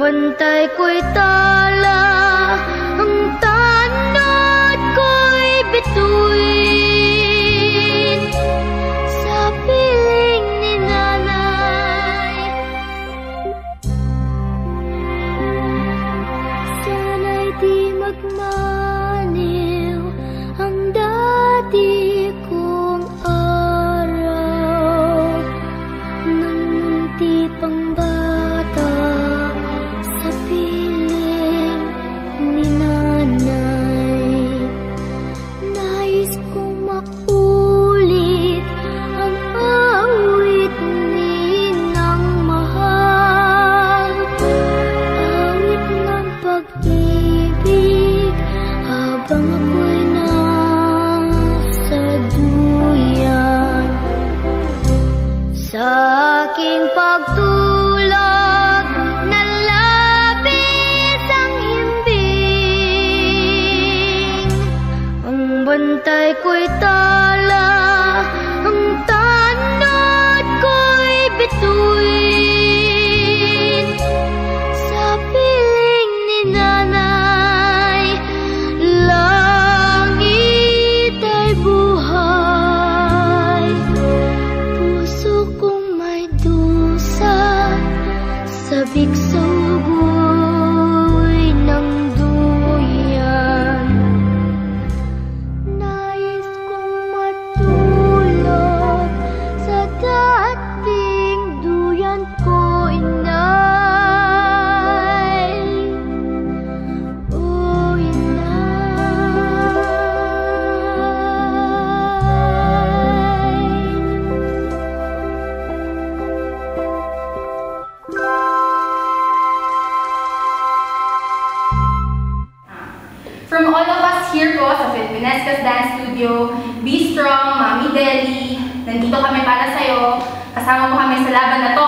bantay ko'y tala, ang tanod ko'y bituin sa piling ni nanay. Sana'y di magmaniw ang dati kong araw, nang munti pang bata sa piling ni nanay. Nais kong maulit ang awit ninang mahal, awit ng pag-ibig habang ako'y nasa duyan. Sa aking pagtulog na labis ang himbing, ang bantay ko'y tala, ang tanod ko'y bituin sa piling ni nanay. Langit ay buhay, puso kong may dusa, sabik sa ugoy ng duyan. Nais kong matulog sa dating duyan ko, inay. O inay. From all of us here po sa Filipinezcas Dance Studio, be strong, Mami Deli. Nandito kami para sa'yo. Kasama mo kami sa laban na to.